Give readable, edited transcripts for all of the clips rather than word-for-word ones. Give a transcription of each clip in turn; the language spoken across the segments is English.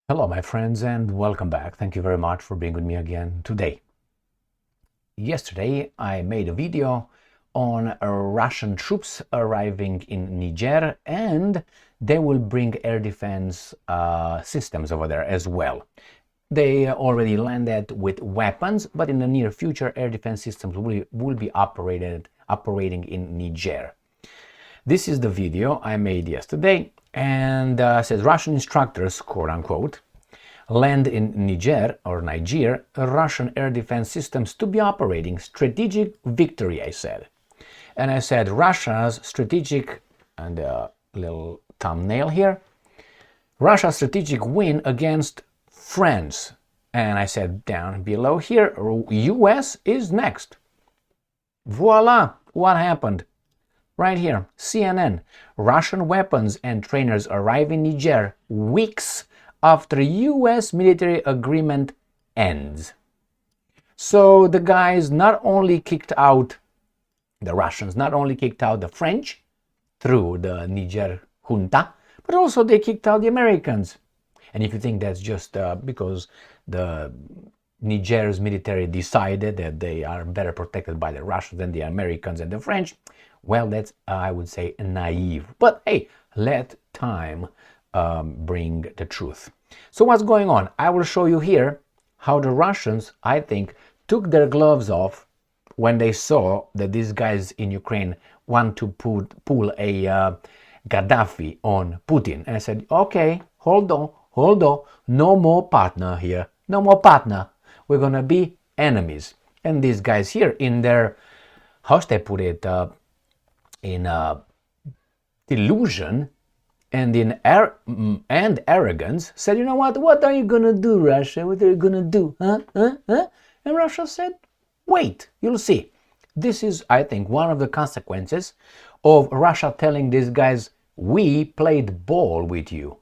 Hello, my friends, and welcome back. Thank you very much for being with me again today. Yesterday, I made a video on Russian troops arriving in Niger, and they will bring air defense systems over there as well. They already landed with weapons, but in the near future, air defense systems will be operating in Niger. This is the video I made yesterday, and says Russian instructors, quote unquote, land in Niger or Niger, Russian air defense systems to be operating. Strategic victory, I said. And I said Russia's strategic, and a little thumbnail here, Russia's strategic win against France. And I said down below here, US is next. Voila, what happened? Right here, CNN, Russian weapons and trainers arrive in Niger weeks after US military agreement ends. So the guys not only kicked out, the Russians not only kicked out the French through the Niger junta, but also they kicked out the Americans. And if you think that's just because the Niger's military decided that they are better protected by the Russians than the Americans and the French, well, that's, I would say, naive. But hey, let time bring the truth. So what's going on? I will show you here how the Russians, I think, took their gloves off when they saw that these guys in Ukraine want to pull a Gaddafi on Putin. And I said, okay, hold on, no more partner here, no more partner. We're gonna be enemies. And these guys here in their, how should I put it, in delusion and in arrogance, said, you know what are you gonna do, Russia? What are you gonna do? Huh? And Russia said, wait, you'll see. This is, I think, one of the consequences of Russia telling these guys, we played ball with you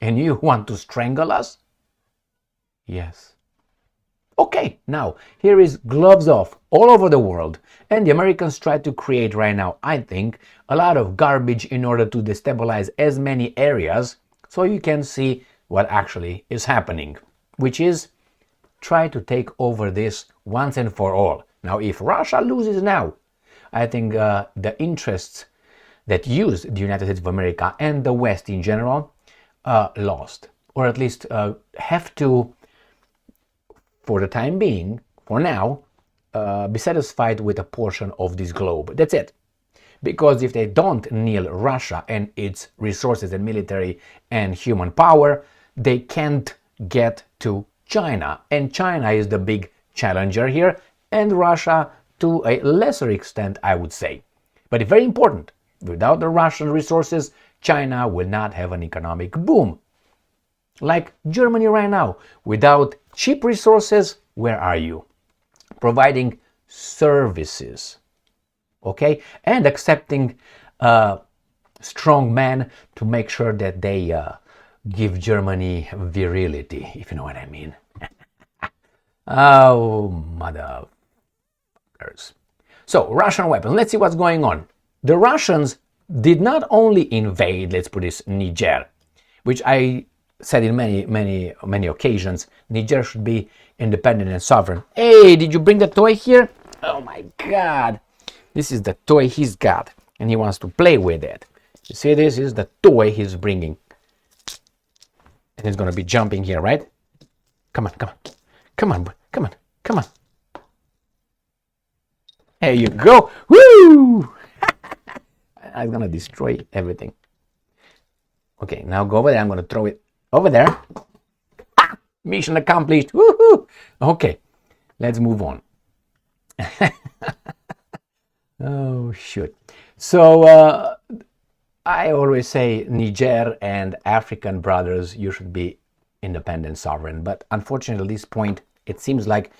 and you want to strangle us? Yes. Okay, now here is gloves off all over the world, and the Americans try to create right now, I think, a lot of garbage in order to destabilize as many areas so you can see what actually is happening, which is try to take over this once and for all. Now, if Russia loses now, I think the interests that use the United States of America and the West in general lost, or at least have to, for the time being, for now, be satisfied with a portion of this globe. That's it. Because if they don't kneel Russia and its resources and military and human power, they can't get to China. And China is the big challenger here, and Russia to a lesser extent, I would say. But it's very important. Without the Russian resources, China will not have an economic boom. Like Germany right now, without cheap resources, where are you? Providing services, okay? And accepting strong men to make sure that they give Germany virility, if you know what I mean. Oh, motherfuckers. So, Russian weapons. Let's see what's going on. The Russians did not only invade, let's put this, Niger, which I said in many occasions, Niger should be independent and sovereign. Hey, did you bring the toy here? Oh my God. This is the toy he's got, and he wants to play with it. You see, this is the toy he's bringing. And he's going to be jumping here, right? Come on, come on. Come on, come on, come on. There you go. Woo! I'm going to destroy everything. Okay, now go over there. I'm going to throw it over there. Ah, mission accomplished. Woohoo! Okay, let's move on. Oh, shoot. So, I always say Niger and African brothers, you should be independent, sovereign. But unfortunately, at this point, it seems like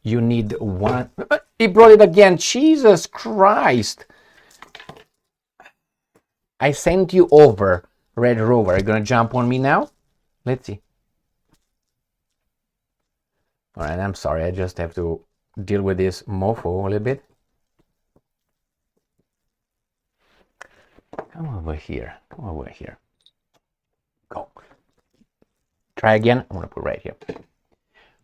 you need one. He brought it again. Jesus Christ. I sent you over, Red Rover. Are you going to jump on me now? Let's see. All right, I'm sorry. I just have to deal with this mofo a little bit. Come over here. Come over here. Go. try again. I'm gonna put right here.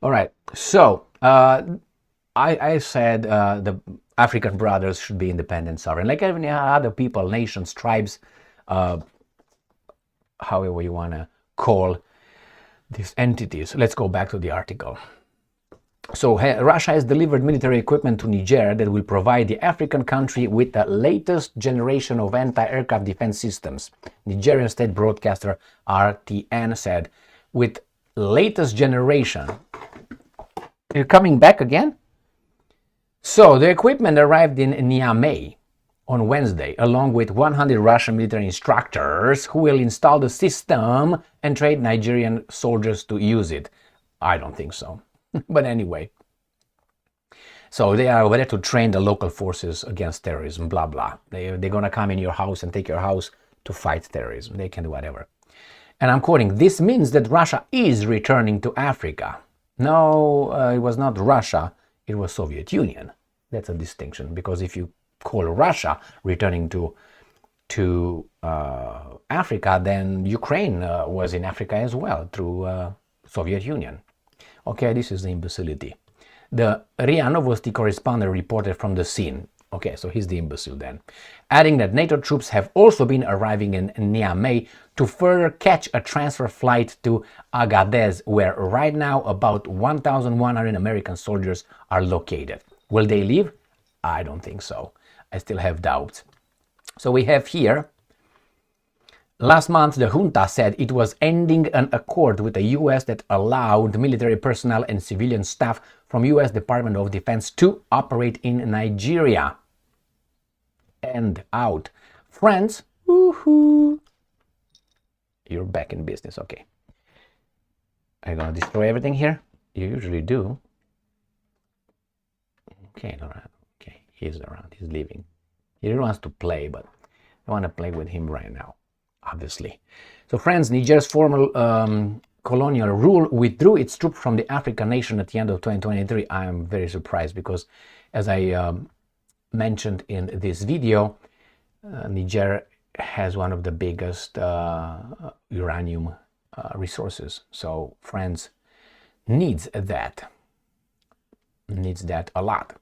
All right, so I said the African brothers should be independent, sovereign, like any other people, nations, tribes, however you want to call these entities. Let's go back to the article. So Russia has delivered military equipment to Niger that will provide the African country with the latest generation of anti-aircraft defense systems. Nigerian state broadcaster RTN said, with latest generation. You're coming back again? So the equipment arrived in Niamey on Wednesday, along with 100 Russian military instructors who will install the system and train Nigerian soldiers to use it. I don't think so. But anyway. So they are over there to train the local forces against terrorism, blah, blah. They're going to come in your house and take your house to fight terrorism. They can do whatever. And I'm quoting, this means that Russia is returning to Africa. No, it was not Russia, it was Soviet Union. That's a distinction, because if you call Russia returning to Africa, then Ukraine was in Africa as well through Soviet Union. Okay, this is the imbecility. The RIA Novosti correspondent reported from the scene. Okay, so he's the imbecile then. Adding that NATO troops have also been arriving in Niamey to further catch a transfer flight to Agadez, where right now about 1,100 American soldiers are located. Will they leave? I don't think so. I still have doubts. So we have here, last month the junta said it was ending an accord with the US that allowed military personnel and civilian staff from US Department of Defense to operate in Nigeria. And out. France, woohoo! You're back in business, okay. Are you gonna destroy everything here? You usually do. Okay, all right. Okay, he's around, he's leaving. He really wants to play, but I want to play with him right now, obviously. So France, Niger's former colonial rule, withdrew its troops from the African nation at the end of 2023. I am very surprised because, as I mentioned in this video, Niger has one of the biggest uranium resources. So France needs that a lot.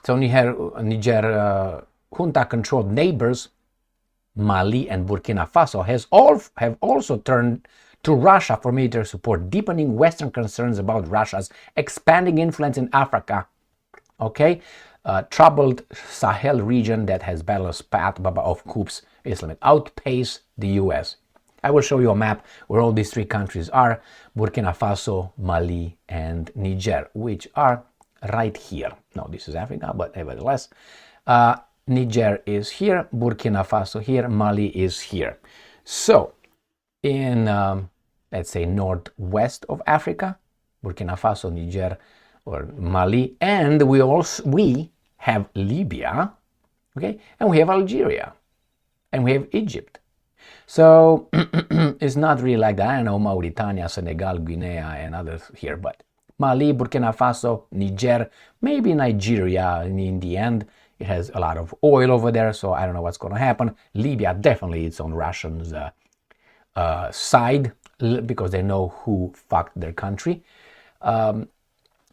So Niger junta-controlled neighbors, Mali and Burkina Faso, have also turned to Russia for military support, deepening Western concerns about Russia's expanding influence in Africa. Okay, troubled Sahel region that has battled path of coups Islamic outpace the US. I will show you a map where all these three countries are: Burkina Faso, Mali, and Niger, which are right here. No, this is Africa, but nevertheless, Niger is here, Burkina Faso here, Mali is here. So, in let's say northwest of Africa, Burkina Faso, Niger, or Mali, and we have Libya, okay, and we have Algeria, and we have Egypt. So it's not really like that. I don't know, Mauritania, Senegal, Guinea, and others here, but Mali, Burkina Faso, Niger, maybe Nigeria in the end. It has a lot of oil over there, so I don't know what's going to happen. Libya definitely it's on Russians' side because they know who fucked their country.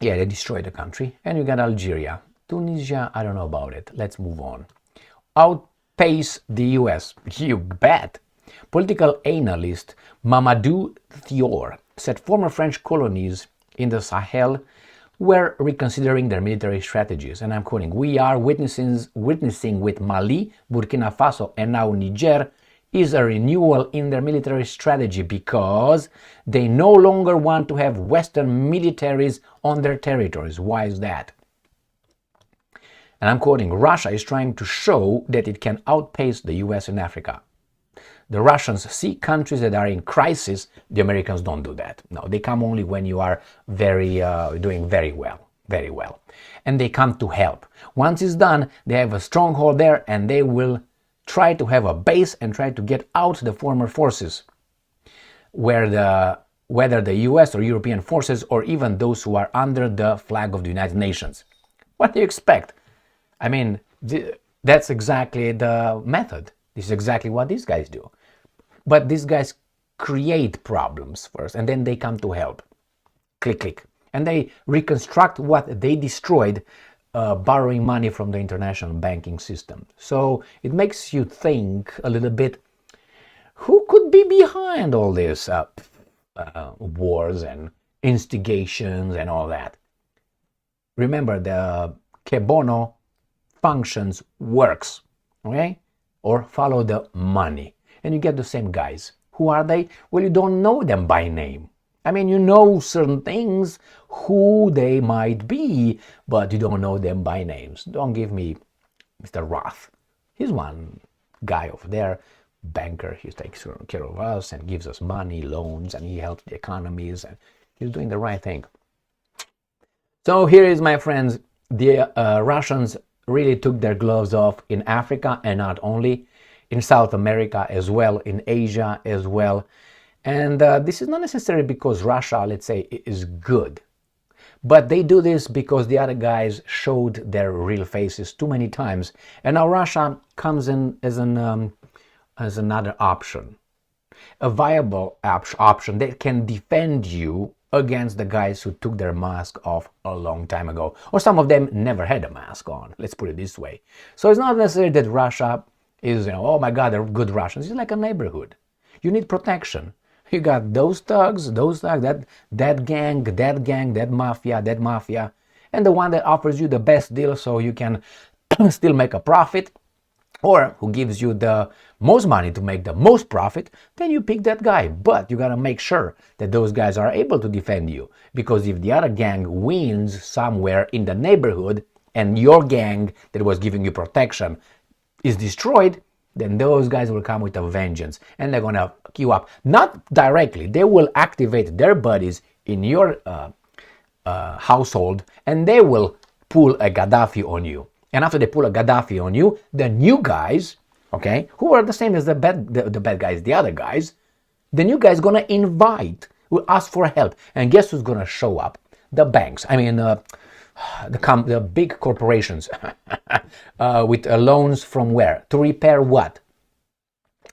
Yeah, they destroyed the country. And you got Algeria. Tunisia, I don't know about it. Let's move on. Outpace the US. You bet. Political analyst Mamadou Thior said former French colonies in the Sahel were reconsidering their military strategies. And I'm quoting, we are witnessing with Mali, Burkina Faso, and now Niger is a renewal in their military strategy because they no longer want to have Western militaries on their territories. Why is that? And I'm quoting, Russia is trying to show that it can outpace the US in Africa. The Russians see countries that are in crisis. The Americans don't do that. No, they come only when you are doing very well. And they come to help. Once it's done, they have a stronghold there and they will try to have a base and try to get out the former forces, whether the US or European forces or even those who are under the flag of the United Nations. What do you expect? I mean, that's exactly the method. This is exactly what these guys do. But these guys create problems first, and then they come to help. Click, click. And they reconstruct what they destroyed, borrowing money from the international banking system. So it makes you think a little bit, who could be behind all this wars and instigations and all that? Remember, the che bono functions works, okay? Or follow the money. And you get the same guys. Who are they? Well, you don't know them by name. I mean, you know certain things, who they might be, but you don't know them by names. Don't give me Mr. Roth. He's one guy over there, banker. He takes care of us and gives us money, loans, and he helps the economies, and he's doing the right thing. So here is, my friends, the Russians really took their gloves off in Africa, and not only, in South America as well, in Asia as well. And this is not necessarily because Russia, let's say, is good. But they do this because the other guys showed their real faces too many times. And now Russia comes in as another option. A viable option that can defend you against the guys who took their mask off a long time ago. Or some of them never had a mask on. Let's put it this way. So it's not necessarily that Russia is, oh my God, they're good Russians. It's like a neighborhood. You need protection. You got those thugs, that gang, that mafia, and the one that offers you the best deal so you can still make a profit, or who gives you the most money to make the most profit, then you pick that guy. But you gotta make sure that those guys are able to defend you, because if the other gang wins somewhere in the neighborhood and your gang that was giving you protection is destroyed, then those guys will come with a vengeance, and they're gonna fuck you up. Not directly, they will activate their buddies in your household, and they will pull a Gaddafi on you. And after they pull a Gaddafi on you, the new guys, okay, who are the same as the bad guys, the other guys, the new guys gonna will ask for help, and guess who's gonna show up? The banks. I mean, the big corporations with loans from where? To repair what?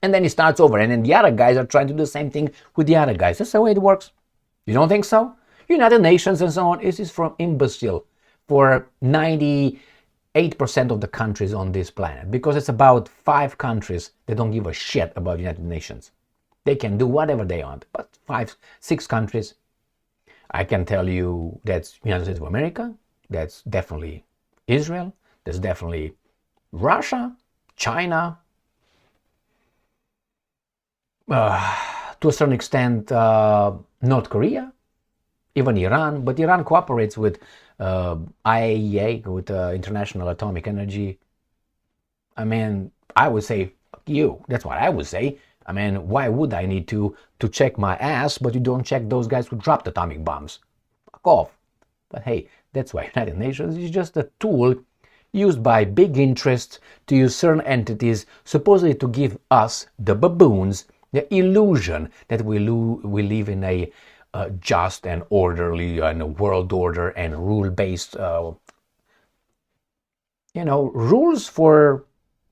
And then it starts over, and then the other guys are trying to do the same thing with the other guys. That's the way it works. You don't think so? United Nations and so on, this is from imbecile for 98% of the countries on this planet, because it's about 5 countries that don't give a shit about United Nations. They can do whatever they want, but 5, 6 countries. I can tell you that's United States of America, that's definitely Israel, that's definitely Russia, China, to a certain extent North Korea, even Iran, but Iran cooperates with IAEA, with International Atomic Energy. I mean, I would say, fuck you. That's what I would say. I mean, why would I need to check my ass, but you don't check those guys who dropped atomic bombs? Fuck off. But hey, that's why United Nations is just a tool used by big interests to use certain entities, supposedly to give us, the baboons, the illusion that we live in a just and orderly and a world order and rule-based, rules for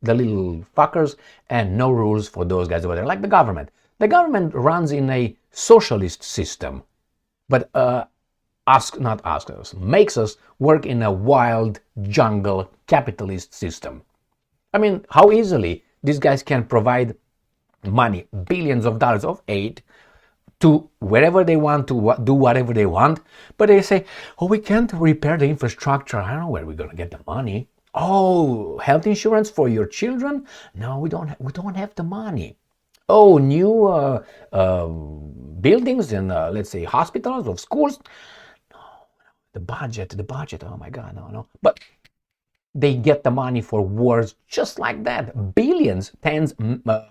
the little fuckers and no rules for those guys over there, like the government. The government runs in a socialist system, but makes us work in a wild jungle capitalist system. I mean, how easily these guys can provide money, billions of dollars of aid to wherever they want to do whatever they want, but they say, oh, we can't repair the infrastructure. I don't know where we're going to get the money. Oh, health insurance for your children? No, we don't have the money. Oh, new buildings in, let's say, hospitals or schools? No, the budget, oh my God, no. But they get the money for wars just like that. Billions, tens,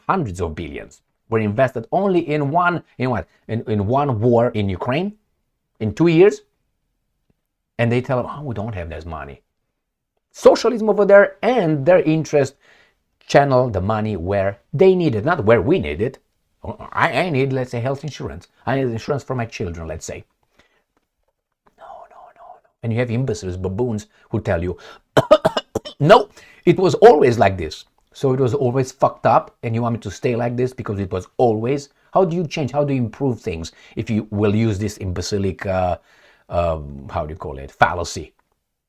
hundreds of billions were invested only in one war in Ukraine in 2 years. And they tell them, oh, we don't have this money. Socialism over there, and their interest channel the money where they need it, not where we need it. I need, let's say, health insurance. I need insurance for my children, let's say. No. And you have imbeciles, baboons, who tell you, no, it was always like this. So it was always fucked up, and you want me to stay like this because it was always How do you change? How do you improve things if you will use this imbecilic, how do you call it, fallacy,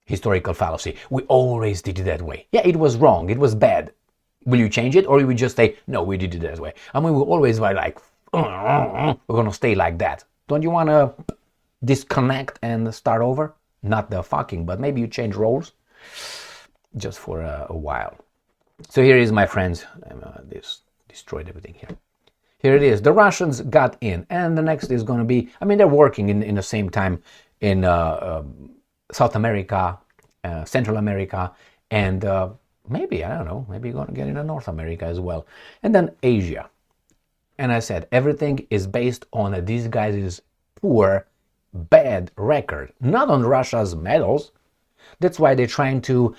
historical fallacy? We always did it that way. Yeah, it was wrong. It was bad. Will you change it, or will you just say, no, we did it that way? I mean, we always were like, we're going to stay like that. Don't you want to disconnect and start over? Not the fucking, but maybe you change roles just for a while. So here is, my friends. This destroyed everything here. Here it is. The Russians got in, and the next is going to be, I mean, they're working in the same time in South America, Central America, and maybe, I don't know, maybe you're going to get into North America as well. And then Asia. And I said, everything is based on these guys' poor, bad record, not on Russia's medals. That's why they're trying to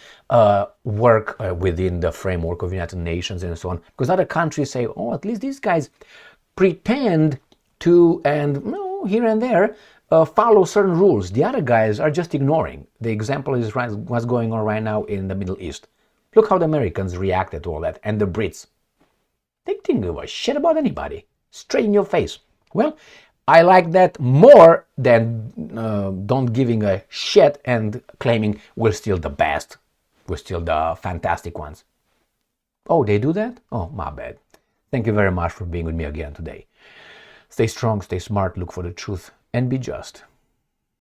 work within the framework of United Nations and so on. Because other countries say, oh, at least these guys pretend to, and here and there, follow certain rules. The other guys are just ignoring. The example is what's going on right now in the Middle East. Look how the Americans reacted to all that, and the Brits. They didn't give a shit about anybody. Straight in your face. Well, I like that more than don't giving a shit and claiming we're still the best. We're still the fantastic ones. Oh, they do that? Oh, my bad. Thank you very much for being with me again today. Stay strong, stay smart, look for the truth, and be just.